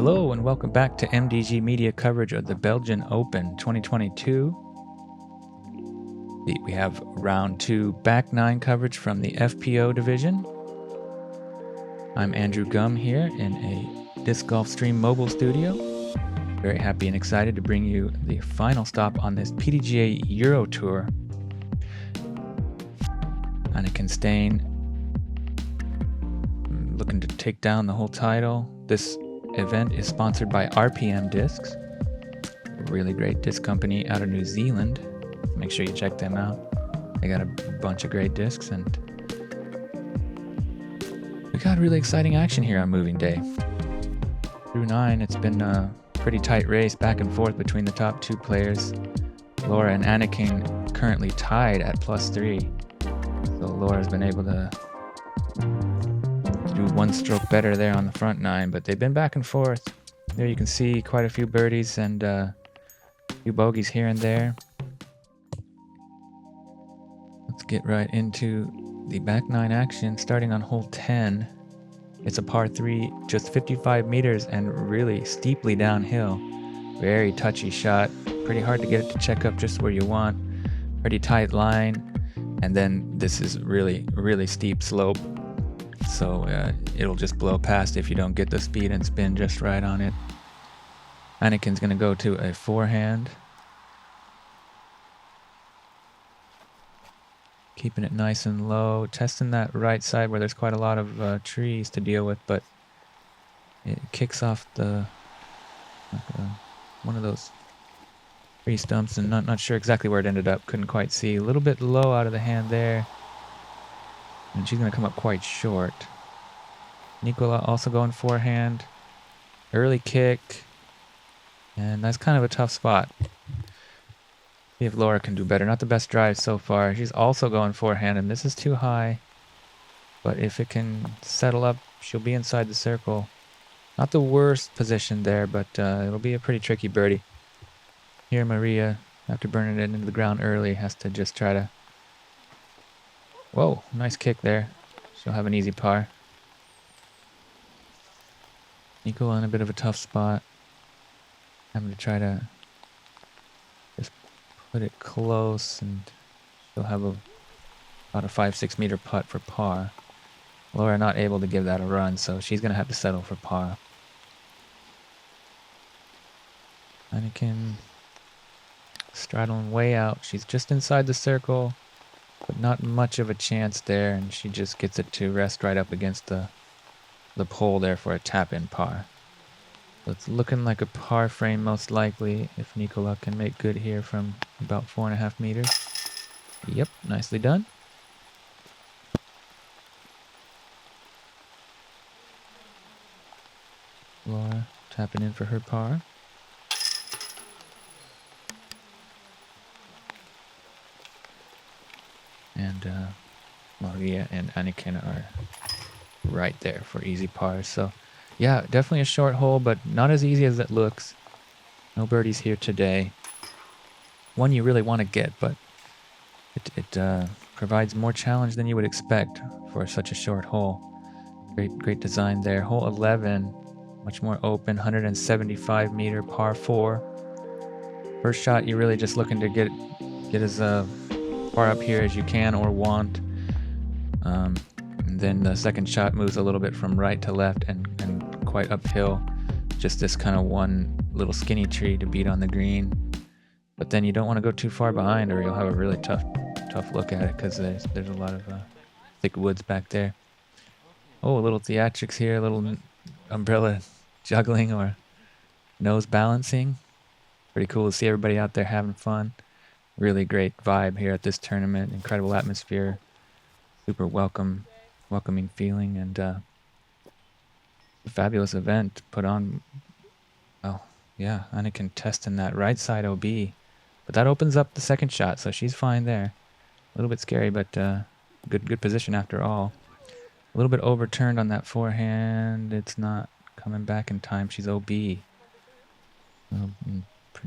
Hello and welcome back to MDG Media coverage of the Belgian Open 2022. We have round 2 back 9 coverage from the FPO division. I'm Andrew Gum here in a Disc Golf Stream mobile studio. Very happy and excited to bring you the final stop on this PDGA Euro Tour. Anniken Steen looking to take down the whole title. This event is sponsored by RPM Discs, a really great disc company out of New Zealand. Make sure you check them out. They got a bunch of great discs, and we got really exciting action here on moving day. Through 9, it's been a pretty tight race back and forth between the top 2 players. Laura and Anniken currently tied at +3. So Laura's been able to do one stroke better there on the front 9, but they've been back and forth. There you can see quite a few birdies and a few bogeys here and there. Let's get right into the back 9 action, starting on hole 10. It's a par 3, just 55 meters and really steeply downhill. Very touchy shot, pretty hard to get it to check up just where you want. Pretty tight line, and then this is really steep slope. So it'll just blow past if you don't get the speed and spin just right on it. Anniken's going to go to a forehand. Keeping it nice and low. Testing that right side where there's quite a lot of trees to deal with, but it kicks off the one of those tree stumps, and not sure exactly where it ended up. Couldn't quite see. A little bit low out of the hand there. And she's going to come up quite short. Nikola also going forehand. Early kick. And that's kind of a tough spot. See if Laura can do better. Not the best drive so far. She's also going forehand, and this is too high. But if it can settle up, she'll be inside the circle. Not the worst position there, but it'll be a pretty tricky birdie. Here Maria, after burning it into the ground early, has to just try to... Whoa, nice kick there. She'll have an easy par. Nikola in a bit of a tough spot. Having to try to just put it close, and she'll have about a 5-6 meter putt for par. Laura not able to give that a run, so she's going to have to settle for par. Anniken straddling way out. She's just inside the circle, but not much of a chance there, and she just gets it to rest right up against the pole there for a tap-in par. So it's looking like a par frame most likely if Nikola can make good here from about 4.5 meters. Yep, nicely done. Laura tapping in for her par. And Maria and Anniken are right there for easy pars. So yeah, definitely a short hole, but not as easy as it looks. No birdies here today. One you really want to get, but it provides more challenge than you would expect for such a short hole. Great design there. Hole 11, much more open, 175 meter par 4. First shot, you're really just looking to get as far up here as you can or want. And then the second shot moves a little bit from right to left and quite uphill. Just this kind of one little skinny tree to beat on the green. But then you don't want to go too far behind, or you'll have a really tough look at it, because there's a lot of thick woods back there. Oh, a little theatrics here, a little umbrella juggling or nose balancing. Pretty cool to see everybody out there having fun. Really great vibe here at this tournament. Incredible atmosphere. Super welcoming feeling, and a fabulous event put on. Oh, yeah, Anniken testing that right side OB. But that opens up the second shot, so she's fine there. A little bit scary, but good position after all. A little bit overturned on that forehand. It's not coming back in time. She's OB. Pretty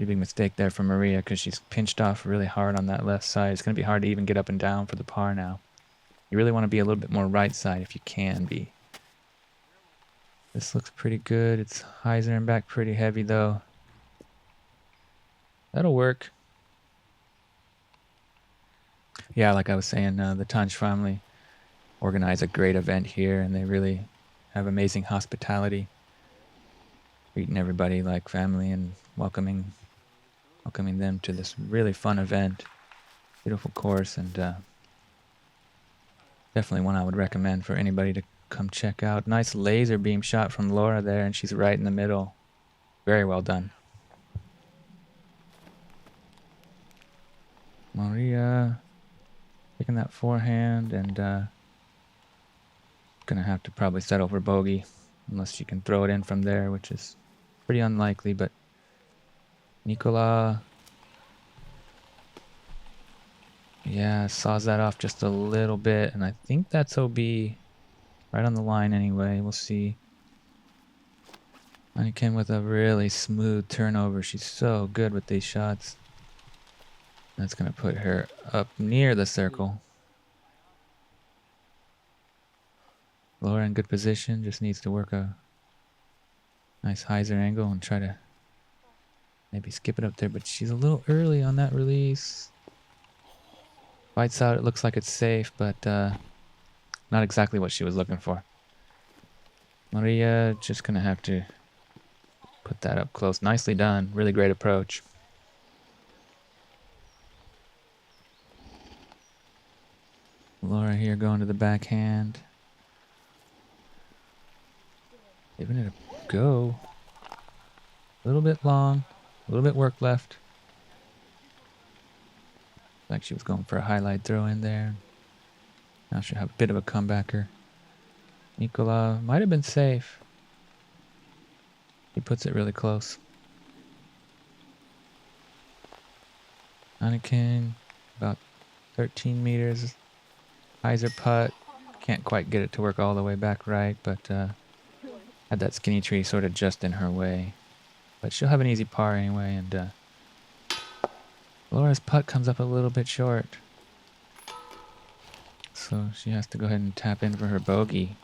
big mistake there for Maria, because she's pinched off really hard on that left side. It's going to be hard to even get up and down for the par now. You really want to be a little bit more right side if you can be. This looks pretty good. It's hyzering back pretty heavy though. That'll work. Yeah, like I was saying, the Tanj family organize a great event here, and they really have amazing hospitality, treating everybody like family and welcoming them to this really fun event. Beautiful course, and definitely one I would recommend for anybody to come check out. Nice laser beam shot from Laura there, and she's right in the middle. Very well done. Maria taking that forehand, and gonna have to probably settle for bogey unless she can throw it in from there, which is pretty unlikely. But Nikola, yeah, saws that off just a little bit, and I think that's OB right on the line anyway. We'll see. Anniken with a really smooth turnover. She's so good with these shots. That's gonna put her up near the circle. Laura in good position, just needs to work a nice hyzer angle and try to maybe skip it up there, but she's a little early on that release. Fights out, it looks like it's safe, but not exactly what she was looking for. Maria just gonna have to put that up close. Nicely done, really great approach. Laura here going to the backhand. Giving it a go. A little bit long, a little bit work left. Like she was going for a highlight throw in there. Now she'll have a bit of a comebacker. Nikola might have been safe. He puts it really close. Anniken, about 13 meters. Hyzer putt. Can't quite get it to work all the way back right, but had that skinny tree sort of just in her way. But she'll have an easy par anyway, and Laura's putt comes up a little bit short. So she has to go ahead and tap in for her bogey.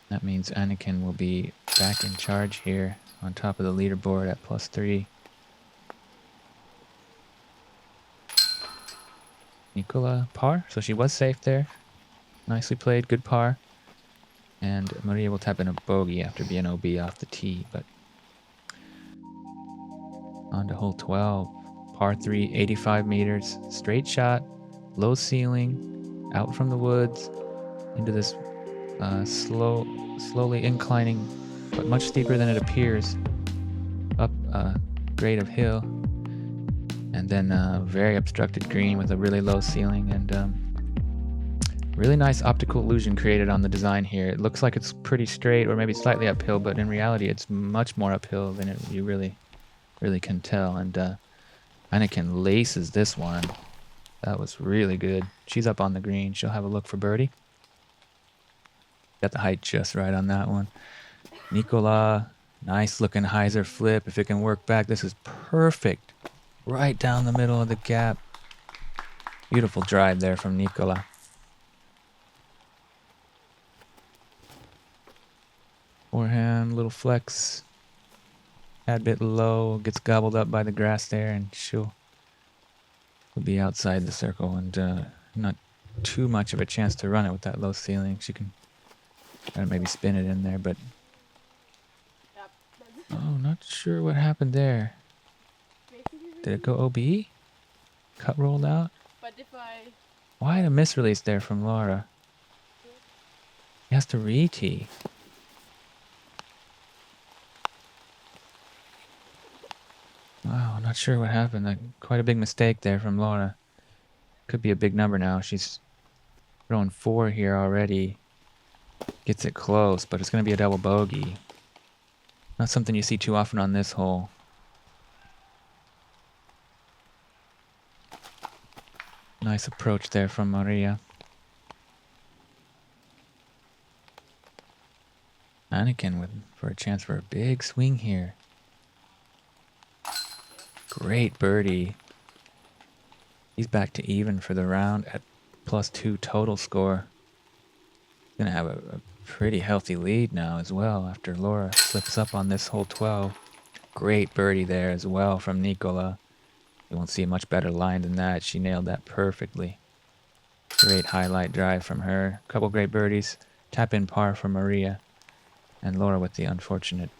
That means Anniken will be back in charge here on top of the leaderboard at +3. Nikola, par. So she was safe there. Nicely played, good par. And Maria will tap in a bogey after being OB off the tee, but on to hole 12. Par 3, 85 meters. Straight shot, low ceiling, out from the woods, into this slowly inclining, but much steeper than it appears, up a grade of hill, and then a very obstructed green with a really low ceiling, and really nice optical illusion created on the design here. It looks like it's pretty straight or maybe slightly uphill, but in reality it's much more uphill than you really can tell. And Anniken laces this one. That was really good. She's up on the green. She'll have a look for birdie. Got the height just right on that one. Nikola, nice looking hyzer flip. If it can work back, this is perfect. Right down the middle of the gap. Beautiful drive there from Nikola. Forehand, little flex. Tad bit low, gets gobbled up by the grass there, and she'll be outside the circle, and not too much of a chance to run it with that low ceiling. She can try to maybe spin it in there, but oh, not sure what happened there. Did it go OB? Cut rolled out? Why a misrelease there from Laura? He has to re-tee. Wow, I'm not sure what happened. Quite a big mistake there from Laura. Could be a big number now. She's throwing 4 here already. Gets it close, but it's going to be a double bogey. Not something you see too often on this hole. Nice approach there from Maria. Anniken for a chance for a big swing here. Great birdie. He's back to even for the round at +2 total score. Gonna have a pretty healthy lead now as well after Laura slips up on this hole 12. Great birdie there as well from Nikola. You won't see a much better line than that. She nailed that perfectly. Great highlight drive from her. Couple great birdies. Tap in par for Maria. And Laura with the unfortunate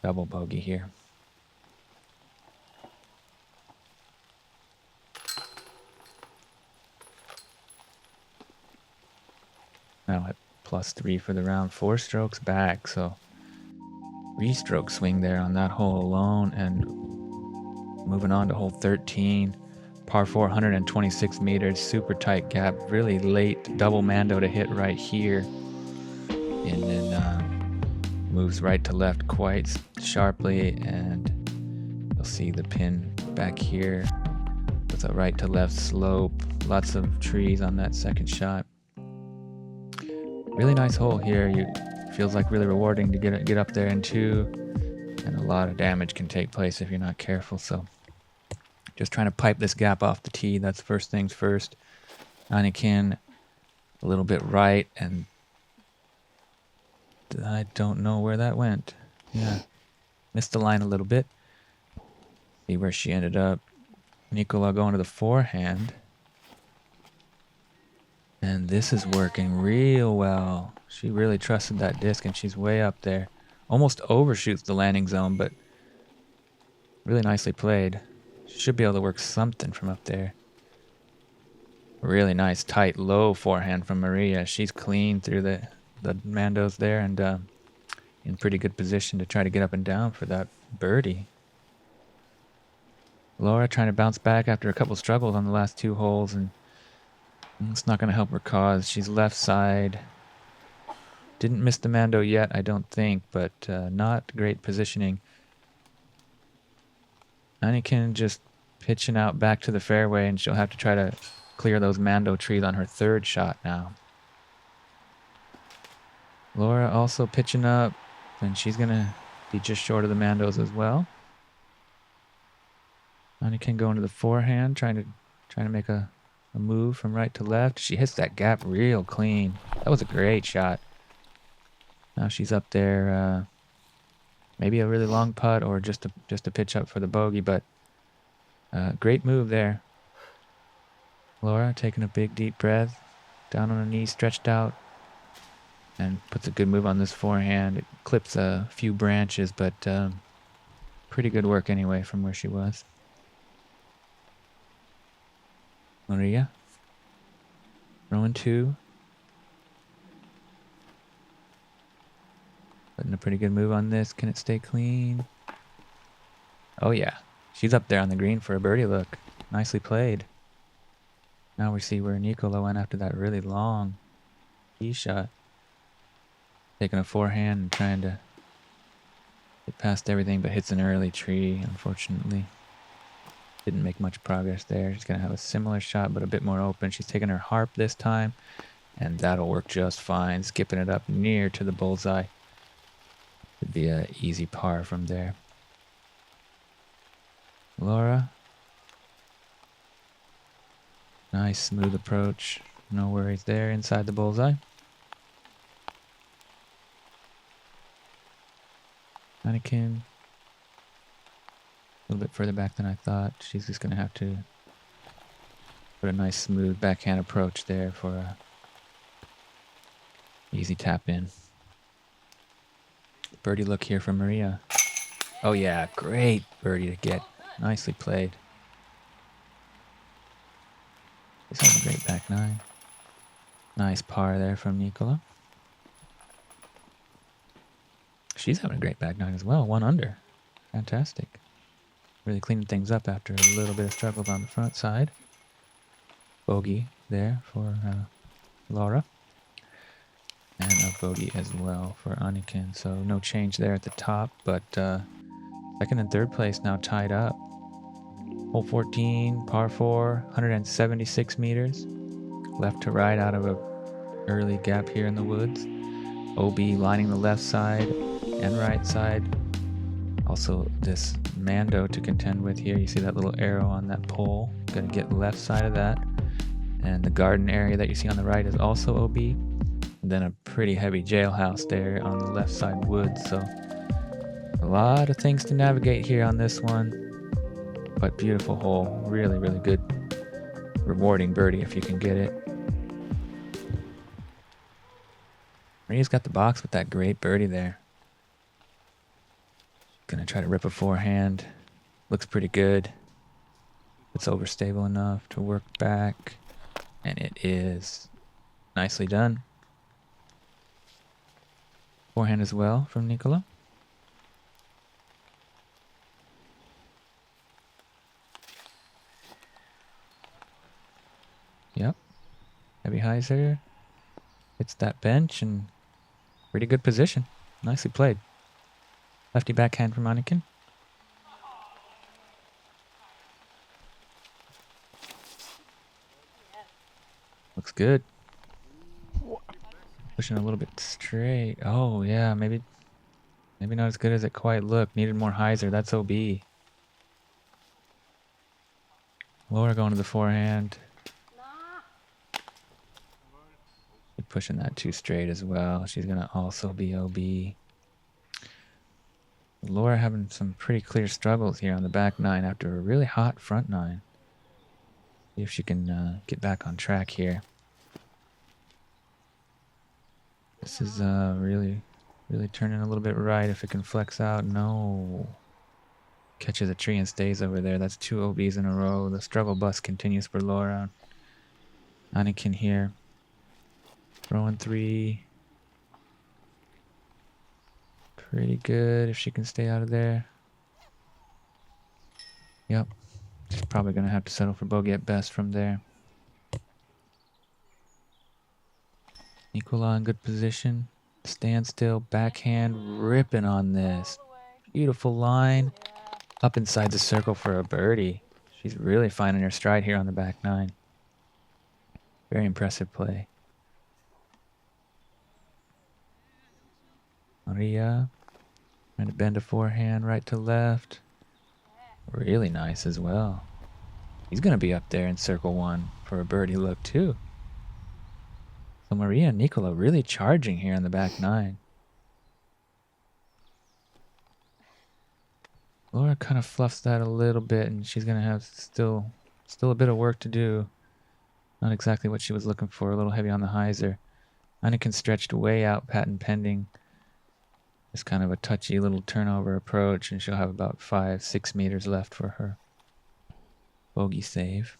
double bogey here. Now at +3 for the round. 4 strokes back, so 3-stroke swing there on that hole alone. And moving on to hole 13. Par 4, 126 meters, super tight gap, really late double mando to hit right here. And then moves right to left quite sharply, and you'll see the pin back here with a right to left slope. Lots of trees on that second shot. Really nice hole here. Feels like really rewarding to get up there in 2, and a lot of damage can take place if you're not careful. So just trying to pipe this gap off the tee. That's first things first. Anniken a little bit right, and I don't know where that went. Yeah, missed the line a little bit. See where she ended up. Nikola going to the forehand. And this is working real well. She really trusted that disc, and she's way up there. Almost overshoots the landing zone, but really nicely played. Should be able to work something from up there. Really nice, tight, low forehand from Maria. She's clean through the mandos there, and in pretty good position to try to get up and down for that birdie. Laura trying to bounce back after a couple struggles on the last 2 holes, and it's not going to help her cause. She's left side. Didn't miss the mando yet, I don't think, but not great positioning. Anniken just pitching out back to the fairway, and she'll have to try to clear those mando trees on her 3rd shot now. Laura also pitching up, and she's going to be just short of the mandos as well. Anniken going to the forehand, trying to make a move from right to left. She hits that gap real clean. That was a great shot. Now she's up there, maybe a really long putt or just a pitch up for the bogey, but great move there. Laura taking a big deep breath, down on her knees, stretched out, and puts a good move on this forehand. It clips a few branches, but pretty good work anyway from where she was. Maria throwing 2. Putting a pretty good move on this. Can it stay clean? Oh yeah. She's up there on the green for a birdie look. Nicely played. Now we see where Nikola went after that really long tee shot. Taking a forehand and trying to get past everything, but hits an early tree, unfortunately. Didn't make much progress there. She's going to have a similar shot, but a bit more open. She's taking her harp this time, and that'll work just fine. Skipping it up near to the bullseye. Could be an easy par from there. Laura. Nice smooth approach. No worries there inside the bullseye. Anniken. A little bit further back than I thought. She's just going to have to put a nice smooth backhand approach there for a easy tap in. Birdie look here from Maria. Oh yeah, great birdie to get. Nicely played. He's having a great back 9. Nice par there from Nikola. She's having a great back 9 as well. 1 under. Fantastic. Really cleaning things up after a little bit of struggles on the front side. Bogey there for Laura. And a bogey as well for Anniken. So no change there at the top, but 2nd and 3rd place now tied up. Hole 14, par 4, 176 meters. Left to right out of a early gap here in the woods. OB lining the left side and right side. Also this mando to contend with here. You see that little arrow on that pole. Gonna get left side of that. And the garden area that you see on the right is also OB. And then a pretty heavy jailhouse there on the left side woods. So a lot of things to navigate here on this one. But beautiful hole. Really, really good. Rewarding birdie if you can get it. Maria's got the box with that great birdie there. Gonna try to rip a forehand. Looks pretty good. It's overstable enough to work back. And it is. Nicely done. Forehand as well from Nikola. Yep. Heavy hyzer. Hits that bench and pretty good position. Nicely played. Lefty backhand from Anniken. Looks good. Pushing a little bit straight. Oh yeah, maybe not as good as it quite looked. Needed more hyzer. That's OB. Laura going to the forehand. Pushing that too straight as well. She's gonna also be OB. Laura having some pretty clear struggles here on the back nine after a really hot front nine. See if she can get back on track here. This is really turning a little bit right. If it can flex out, no. Catches a tree and stays over there. That's 2 OBs in a row. The struggle bus continues for Laura. Anniken here. Throwing 3. Pretty good if she can stay out of there. Yep. She's probably going to have to settle for bogey at best from there. Nikola in good position. Standstill, backhand, ripping on this. Beautiful line. Up inside the circle for a birdie. She's really finding her stride here on the back nine. Very impressive play. Maria trying to bend a forehand right to left. Really nice as well. He's going to be up there in circle 1 for a birdie look too. So Maria and Nikola really charging here on the back nine. Laura kind of fluffs that a little bit, and she's going to have still a bit of work to do. Not exactly what she was looking for. A little heavy on the hyzer. Anniken stretched way out, patent pending. It's kind of a touchy little turnover approach, and she'll have about 5-6 meters left for her bogey save.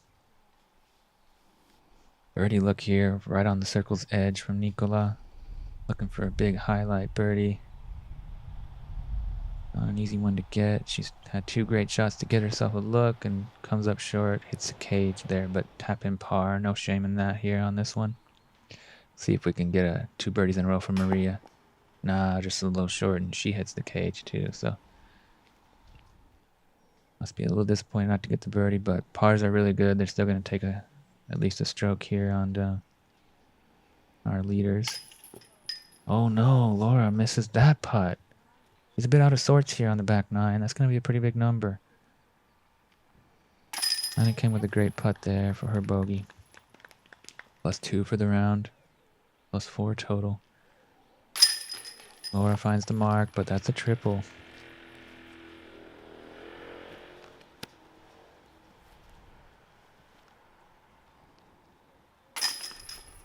Birdie look here, right on the circle's edge from Nikola. Looking for a big highlight birdie. Not an easy one to get. She's had 2 great shots to get herself a look and comes up short. Hits the cage there, but tap in par. No shame in that here on this one. See if we can get 2 birdies in a row from Maria. Nah, just a little short, and she hits the cage too, so. Must be a little disappointed not to get the birdie, but pars are really good. They're still going to take at least a stroke here on our leaders. Oh no, Laura misses that putt. He's a bit out of sorts here on the back nine. That's going to be a pretty big number. Anniken with a great putt there for her bogey. +2 for the round. +4 total. Laura finds the mark, but that's a triple.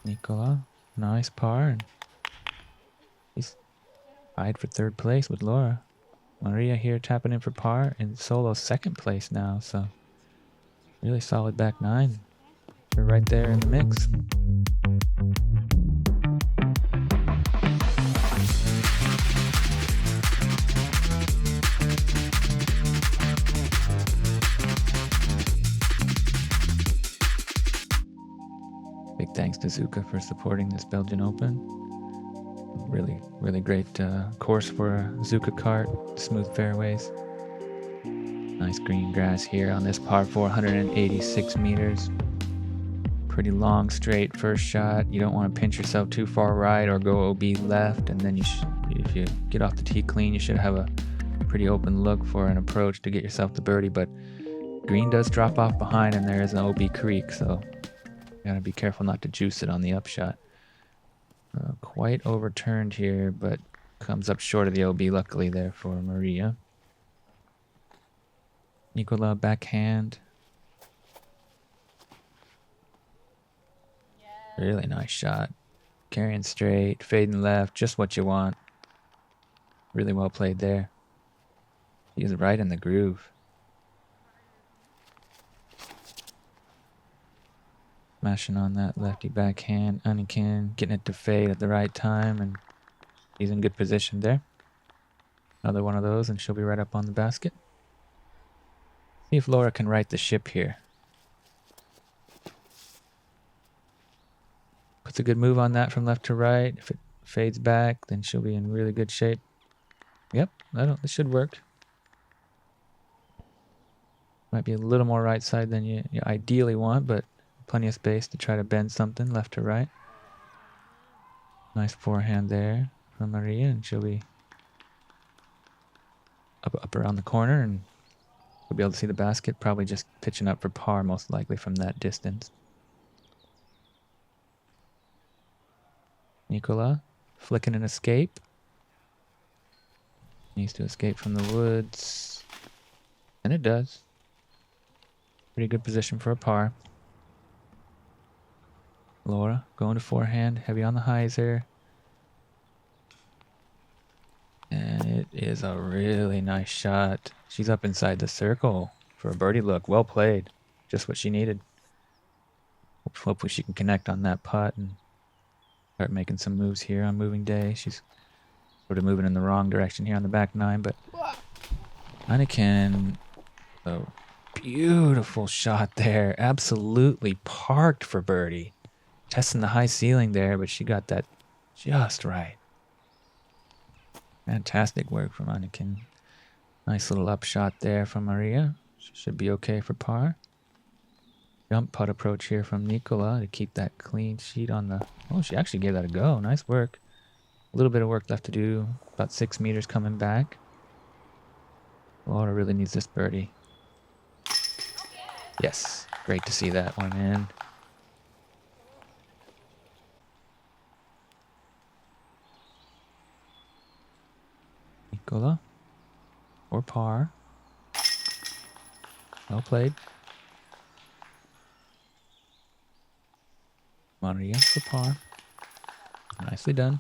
Nikola, nice par. And he's tied for 3rd place with Laura. Maria here tapping in for par and solo 2nd place now, so really solid back nine. They're right there in the mix. Big thanks to Zuka for supporting this Belgian Open. Really great course for a Zuka cart. Smooth fairways. Nice green grass here on this par 486 meters. Pretty long, straight first shot. You don't want to pinch yourself too far right or go OB left. And then if you get off the tee clean, you should have a pretty open look for an approach to get yourself the birdie. But green does drop off behind, and there is an OB creek, so you gotta be careful not to juice it on the upshot. Quite overturned here, but comes up short of the OB, luckily there for Maria. Nikola backhand. Really nice shot. Carrying straight, fading left, just what you want. Really well played there. He's right in the groove. Smashing on that lefty backhand. Anniken getting it to fade at the right time, and he's in good position there. Another one of those, and she'll be right up on the basket. See if Laura can right the ship here. Puts a good move on that from left to right. If it fades back, then she'll be in really good shape. Yep, this should work. Might be a little more right side than you ideally want, but plenty of space to try to bend something left to right. Nice forehand there from Maria, and she'll be up around the corner, and we'll be able to see the basket. Probably just pitching up for par, most likely from that distance. Nikola flicking an escape. Needs to escape from the woods, and it does. Pretty good position for a par. Laura going to forehand, heavy on the hyzer. And it is a really nice shot. She's up inside the circle for a birdie look. Well played. Just what she needed. Hopefully she can connect on that putt and start making some moves here on moving day. She's sort of moving in the wrong direction here on the back nine, but Anniken, a beautiful shot there. Absolutely parked for birdie. Testing the high ceiling there, but she got that just right. Fantastic work from Anniken. Nice little upshot there from Maria. She should be okay for par. Jump putt approach here from Nikola to keep that clean sheet on the... Oh, she actually gave that a go. Nice work. A little bit of work left to do. About 6 meters coming back. Laura really needs this birdie. Yes, great to see that one in. Nikola for par. Well played. Maria for par. Nicely done.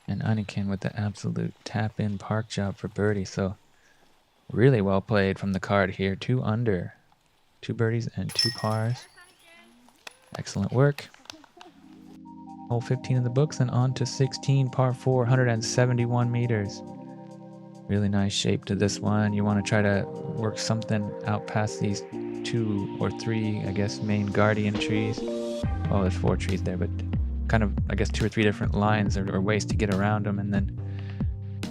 And Anniken with the absolute tap-in park job for birdie. So really well played from the card here. 2 under. 2 birdies and 2 pars. Excellent work. Hole 15 in the books, and on to 16, par 4, 171 meters. Really nice shape to this one. You want to try to work something out past these 2 or 3, I guess, main guardian trees. Oh, there's 4 trees there, but kind of, I guess, 2 or 3 different lines or ways to get around them. And then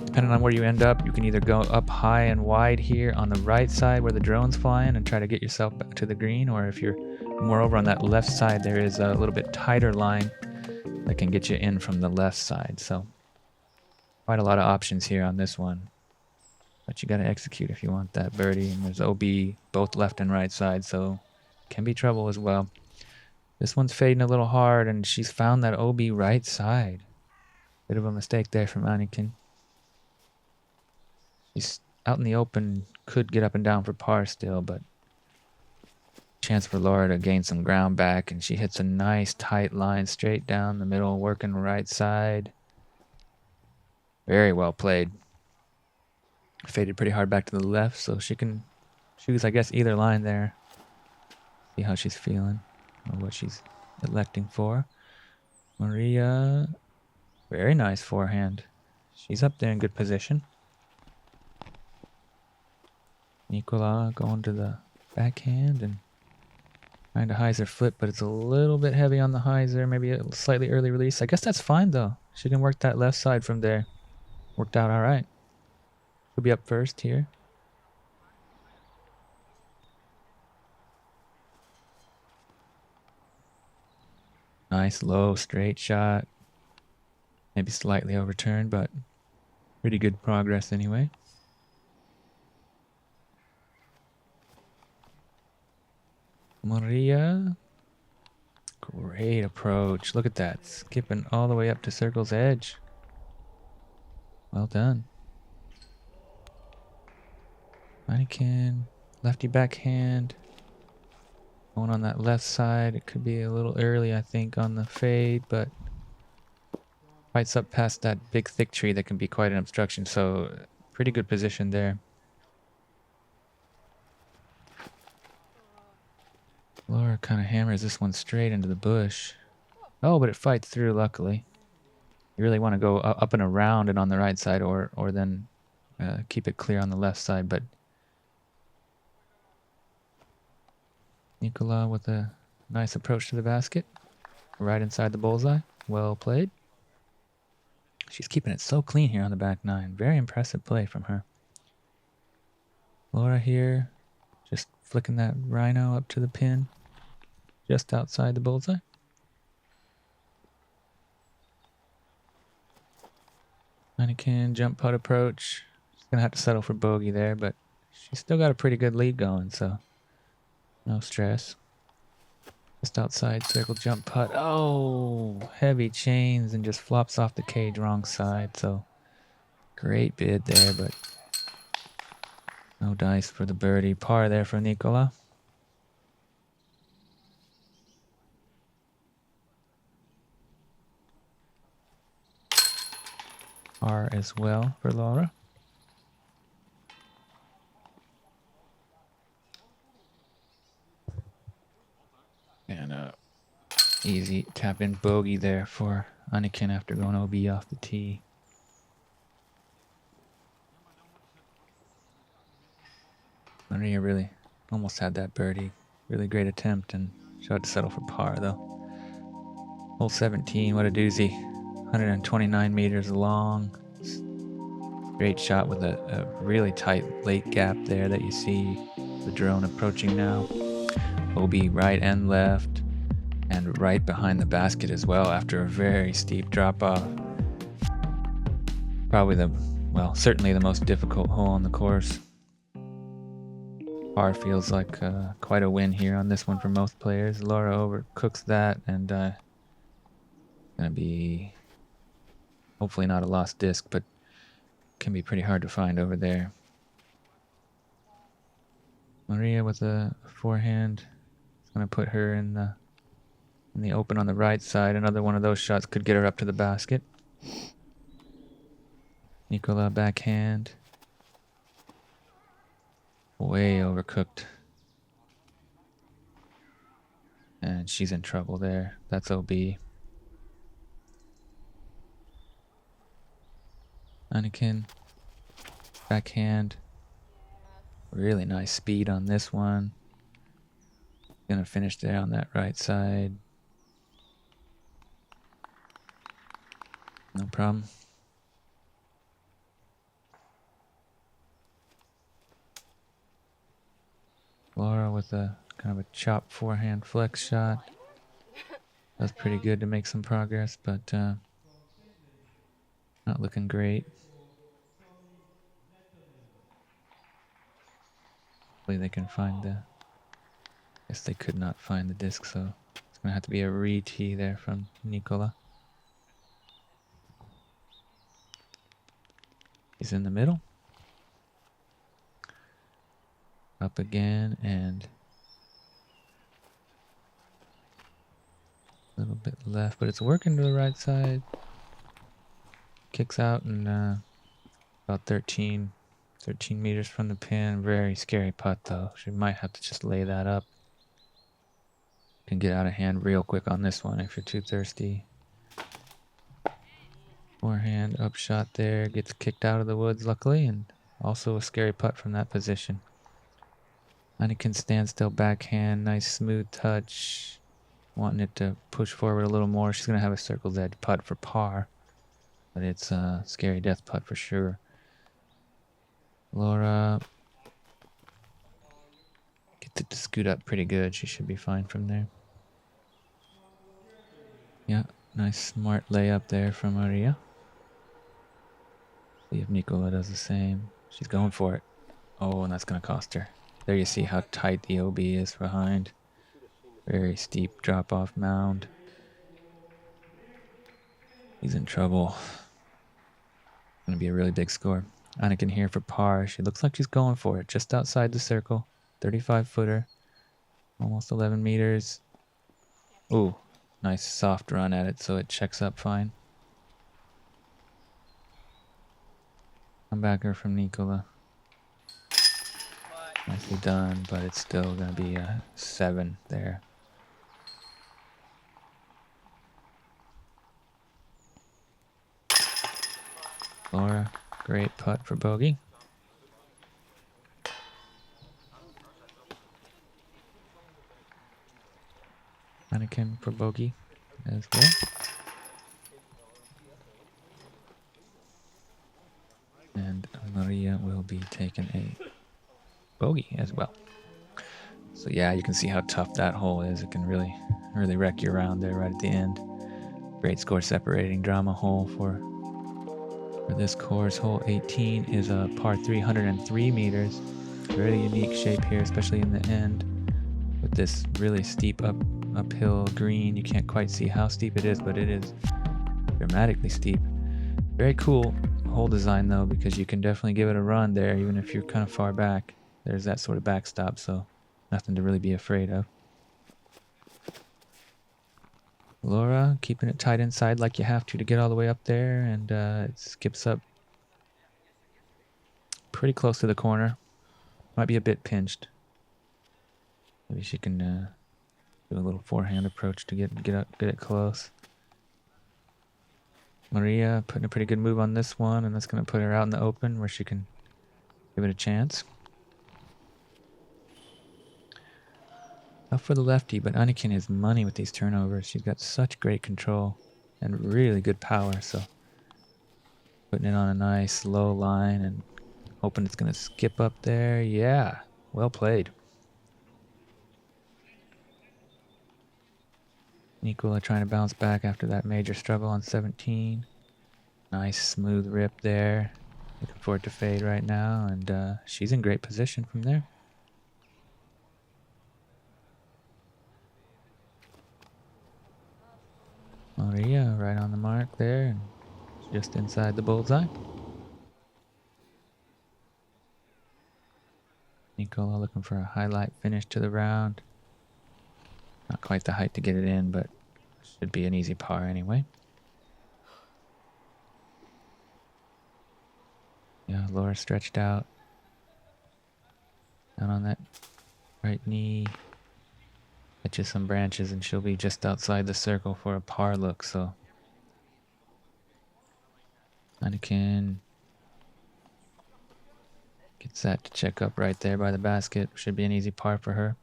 depending on where you end up, you can either go up high and wide here on the right side where the drone's flying and try to get yourself back to the green, or if you're more over on that left side, there is a little bit tighter line that can get you in from the left side. So quite a lot of options here on this one, but you got to execute if you want that birdie. And there's OB both left and right side, so can be trouble as well. This one's fading a little hard, and she's found that OB right side. Bit of a mistake there from Anniken. She's out in the open, could get up and down for par still, but chance for Laura to gain some ground back, and she hits a nice tight line straight down the middle, working right side. Very well played. Faded pretty hard back to the left, so she can choose, I guess, either line there. See how she's feeling or what she's electing for. Maria, very nice forehand. She's up there in good position. Nikola going to the backhand and trying to hyzer flip, but it's a little bit heavy on the hyzer. Maybe a slightly early release. I guess that's fine, though. She can work that left side from there. Worked out all right. She'll be up first here. Nice low straight shot. Maybe slightly overturned, but pretty good progress anyway. Maria, Great approach. Look at that. Skipping all the way up to circle's edge. Well done. Anniken, lefty backhand. Going on that left side. It could be a little early, I think, on the fade, but fights up past that big thick tree that can be quite an obstruction. So pretty good position there. Laura kind of hammers this one straight into the bush. Oh, but it fights through, luckily. You really want to go up and around and on the right side, or then keep it clear on the left side. But Nikola with a nice approach to the basket. Right inside the bullseye. Well played. She's keeping it so clean here on the back nine. Very impressive play from her. Laura here, just flicking that rhino up to the pin. Just outside the bullseye. Anniken, jump putt approach. She's going to have to settle for bogey there, but she's still got a pretty good lead going, so no stress. Just outside, circle jump putt. Oh, heavy chains and just flops off the cage wrong side, so great bid there, but no dice for the birdie. Par there for Nikola. Par as well for Laura. And easy tap in bogey there for Anniken after going OB off the tee. Maria really almost had that birdie. Really great attempt, and she had to settle for par though. Hole 17, what a doozy. 129 meters long. Great shot with a really tight late gap there that you see the drone approaching now. OB right and left, and right behind the basket as well after a very steep drop off. Probably certainly the most difficult hole on the course. Par feels like quite a win here on this one for most players. Laura overcooks that, and gonna be hopefully not a lost disc, but can be pretty hard to find over there. Maria with a forehand. It's gonna put her in the open on the right side. Another one of those shots could get her up to the basket. Nikola backhand. Way overcooked. And she's in trouble there. That's OB. Anniken. Backhand. Really nice speed on this one. Gonna finish there on that right side. No problem. Laura with a kind of a chop forehand flex shot. That's pretty good to make some progress, but not looking great. Hopefully they can find the... Guess they could not find the disc, so it's going to have to be a re-tee there from Nikola. He's in the middle. Up again, and a little bit left, but it's working to the right side. Kicks out, and about 13 meters from the pin. Very scary putt, though. She might have to just lay that up. Can get out of hand real quick on this one if you're too thirsty. Forehand upshot there. Gets kicked out of the woods, luckily, and also a scary putt from that position. Anniken standstill backhand. Nice smooth touch. Wanting it to push forward a little more. She's going to have a circle's edge putt for par. But it's a scary death putt for sure. Laura gets it to scoot up pretty good. She should be fine from there. Yeah, nice smart layup there from Maria. See if Nikola does the same. She's going for it. Oh, and that's going to cost her. There you see how tight the OB is behind. Very steep drop-off mound. He's in trouble. Gonna be a really big score. Anniken here for par. She looks like she's going for it. Just outside the circle. 35-footer. Almost 11 meters. Ooh, nice soft run at it, so it checks up fine. Comebacker from Nikola. Nicely done, but it's still going to be a 7 there. Laura, great putt for bogey. Anniken for bogey as well. And Maria will be taking a bogey as well. So yeah, you can see how tough that hole is. It can really wreck your round there right at the end. Great score separating drama hole for this course. Hole 18 is a par 303 meters. Very unique shape here, especially in the end with this really steep uphill green. You can't quite see how steep it is, but it is dramatically steep. Very cool hole design though, because you can definitely give it a run there even if you're kind of far back. There's that sort of backstop, so nothing to really be afraid of. Laura keeping it tight inside like you have to get all the way up there, and it skips up pretty close to the corner. Might be a bit pinched. Maybe she can do a little forehand approach to get it close. Maria putting a pretty good move on this one, and that's going to put her out in the open where she can give it a chance. Tough for the lefty, but Anniken is money with these turnovers. She's got such great control and really good power, so putting it on a nice low line and hoping it's going to skip up there. Yeah, well played. Nikola trying to bounce back after that major struggle on 17. Nice smooth rip there. Looking for it to fade right now, and she's in great position from there. Maria right on the mark there, and just inside the bullseye. Nikola looking for a highlight finish to the round. Not quite the height to get it in, but should be an easy par anyway. Yeah, Laura stretched out. Down on that right knee. Catches some branches and she'll be just outside the circle for a par look, so. Anniken gets that to check up right there by the basket. Should be an easy par for her.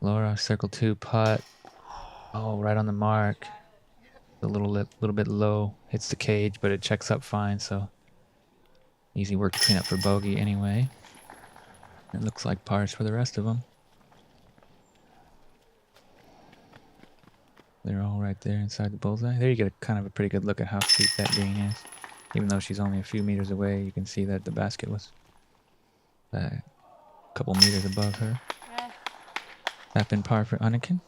Laura, circle 2 putt. Oh, right on the mark. A little bit low. Hits the cage, but it checks up fine, so easy work to clean up for bogey anyway. It looks like pars for the rest of them. They're all right there inside the bullseye. There you get kind of a pretty good look at how steep that green is. Even though she's only a few meters away, you can see that the basket was a couple meters above her. Tap in par for Anniken.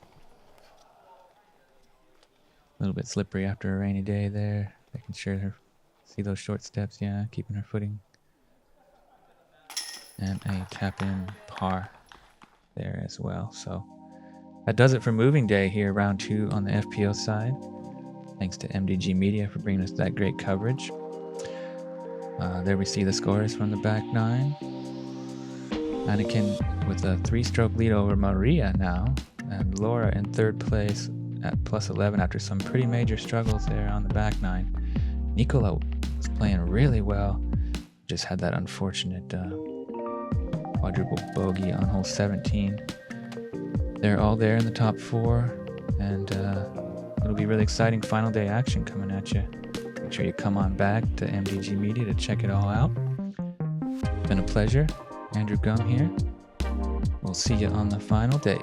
A little bit slippery after a rainy day there. Making sure her see those short steps, yeah, keeping her footing. And a tap in par there as well. So that does it for moving day here, round 2 on the FPO side. Thanks to MDG Media for bringing us that great coverage. There we see the scores from the back 9. Anniken with a 3-stroke lead over Maria now, and Laura in 3rd place at plus 11 after some pretty major struggles there on the back 9. Nikola was playing really well, just had that unfortunate quadruple bogey on hole 17. They're all there in the top 4, and it'll be really exciting final day action coming at you. Make sure you come on back to MDG Media to check it all out. Been a pleasure. Andrew Gum here. We'll see you on the final day.